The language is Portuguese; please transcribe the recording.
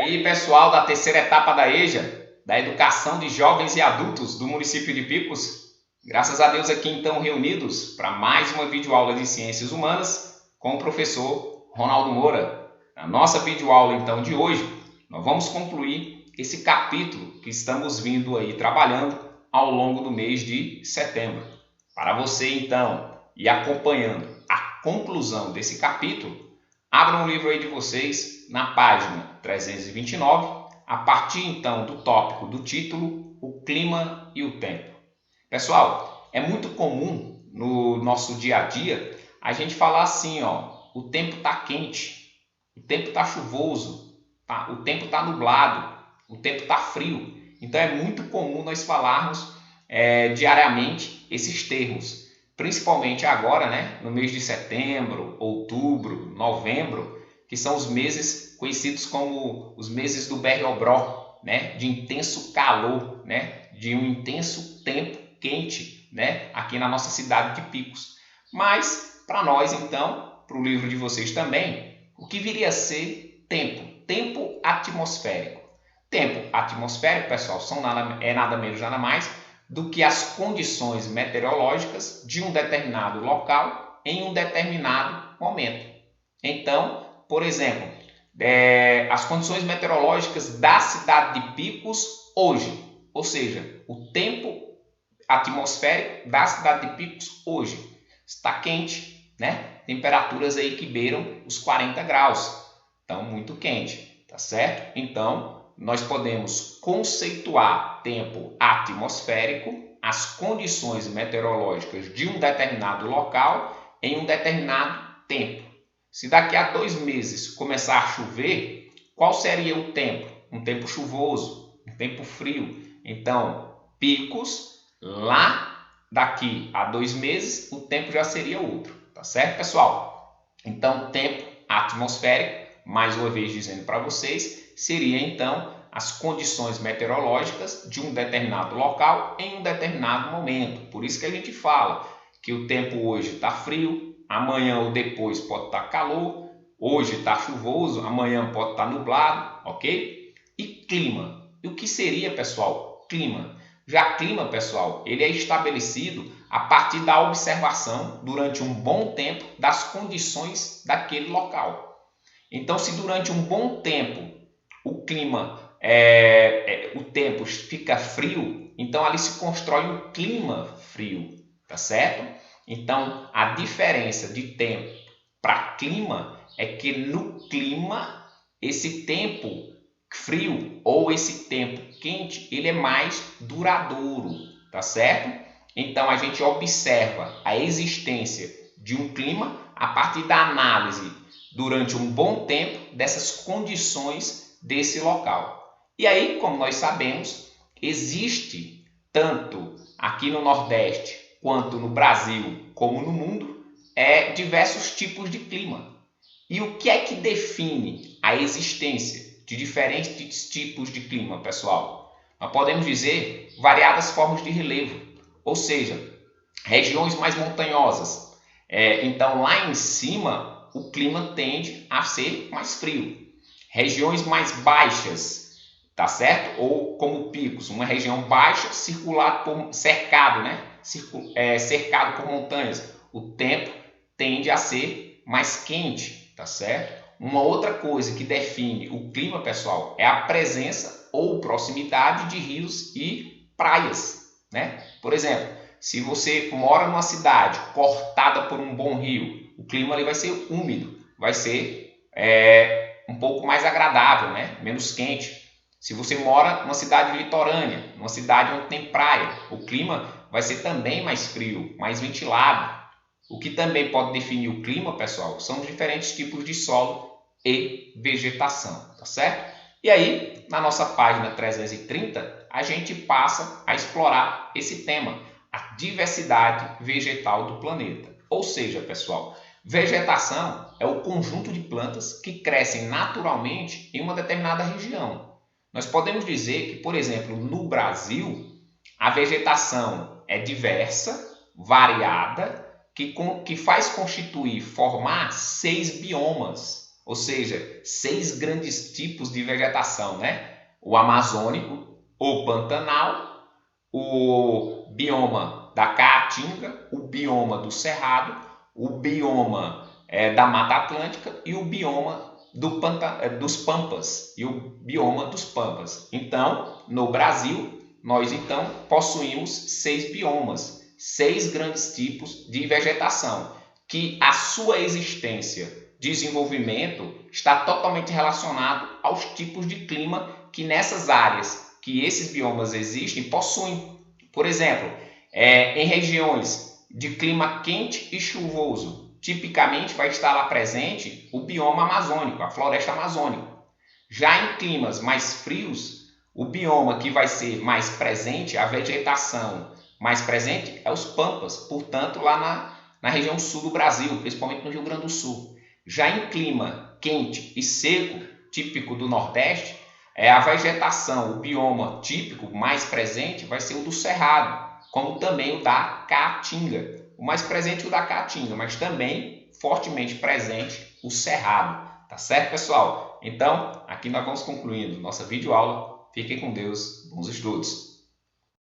aí, pessoal da terceira etapa da EJA, da Educação de Jovens e Adultos do município de Picos. Graças a Deus aqui então reunidos para mais uma videoaula de Ciências Humanas com o professor Ronaldo Moura. Na nossa videoaula então de hoje, nós vamos concluir esse capítulo que estamos vindo aí trabalhando ao longo do mês de setembro. Para você então ir acompanhando a conclusão desse capítulo, abram o livro aí de vocês na página 329, a partir então do tópico do título, o clima e o tempo. Pessoal, é muito comum no nosso dia a dia a gente falar assim, o tempo está quente, o tempo está chuvoso, o tempo está nublado, o tempo está frio. Então é muito comum nós falarmos diariamente esses termos. Principalmente agora, no mês de setembro, outubro, novembro, que são os meses conhecidos como os meses do berro-obró, de intenso calor, de um intenso tempo quente, aqui na nossa cidade de Picos. Mas, para nós, então, para o livro de vocês também, o que viria a ser tempo atmosférico. Tempo atmosférico, pessoal, é nada menos, nada mais do que as condições meteorológicas de um determinado local em um determinado momento. Então, por exemplo, as condições meteorológicas da cidade de Picos hoje, ou seja, o tempo atmosférico da cidade de Picos hoje está quente, temperaturas aí que beiram os 40 graus, então muito quente, tá certo? Então, nós podemos conceituar tempo atmosférico, as condições meteorológicas de um determinado local em um determinado tempo. Se daqui a 2 meses começar a chover, qual seria o tempo? Um tempo chuvoso, um tempo frio. Então, Picos, lá daqui a 2 meses, o tempo já seria outro, tá certo, pessoal? Então, tempo atmosférico, mais uma vez dizendo para vocês, seria então as condições meteorológicas de um determinado local em um determinado momento. Por isso que a gente fala que o tempo hoje está frio, amanhã ou depois pode estar calor, hoje está chuvoso, amanhã pode estar nublado, ok? E clima. E o que seria, pessoal, clima? Já clima, pessoal, ele é estabelecido a partir da observação durante um bom tempo das condições daquele local. Então, se durante um bom tempo o clima, o tempo fica frio, então ali se constrói um clima frio, tá certo? Então, a diferença de tempo para clima é que no clima, esse tempo frio ou esse tempo quente, ele é mais duradouro, tá certo? Então, a gente observa a existência de um clima a partir da análise durante um bom tempo dessas condições desse local. E aí, como nós sabemos, existe tanto aqui no Nordeste quanto no Brasil como no mundo diversos tipos de clima. E o que é que define a existência de diferentes tipos de clima, pessoal? Nós podemos dizer variadas formas de relevo, ou seja, regiões mais montanhosas. Então, lá em cima, o clima tende a ser mais frio. Regiões mais baixas, tá certo? Ou como Picos, uma região baixa cercado por montanhas. O tempo tende a ser mais quente, tá certo? Uma outra coisa que define o clima, pessoal, é a presença ou proximidade de rios e praias, Por exemplo, se você mora numa cidade cortada por um bom rio, o clima ali vai ser úmido, vai ser um pouco mais agradável, menos quente. Se você mora numa cidade litorânea, numa cidade onde tem praia, o clima vai ser também mais frio, mais ventilado. O que também pode definir o clima, pessoal, são os diferentes tipos de solo e vegetação, tá certo? E aí, na nossa página 330, a gente passa a explorar esse tema, a diversidade vegetal do planeta. Ou seja, pessoal, vegetação é o conjunto de plantas que crescem naturalmente em uma determinada região. Nós podemos dizer que, por exemplo, no Brasil, a vegetação é diversa, variada, que faz formar 6 biomas. ou seja, 6 grandes tipos de vegetação, né? O amazônico, o pantanal, o bioma da caatinga, o bioma do cerrado, o bioma da Mata Atlântica e o bioma dos pampas, e o bioma dos pampas. Então, no Brasil, nós então possuímos 6 biomas, 6 grandes tipos de vegetação, que a sua existência, desenvolvimento, está totalmente relacionado aos tipos de clima que nessas áreas que esses biomas existem possuem. Por exemplo, em regiões de clima quente e chuvoso, tipicamente vai estar lá presente o bioma amazônico, a floresta amazônica. Já em climas mais frios, o bioma que vai ser mais presente, a vegetação mais presente é os pampas, portanto lá na região sul do Brasil, principalmente no Rio Grande do Sul. Já em clima quente e seco, típico do Nordeste, a vegetação, o bioma típico mais presente vai ser o do Cerrado, como também o da Caatinga. O mais presente é o da Caatinga, mas também fortemente presente o Cerrado. Tá certo, pessoal? Então, aqui nós vamos concluindo nossa videoaula. Fiquem com Deus, bons estudos!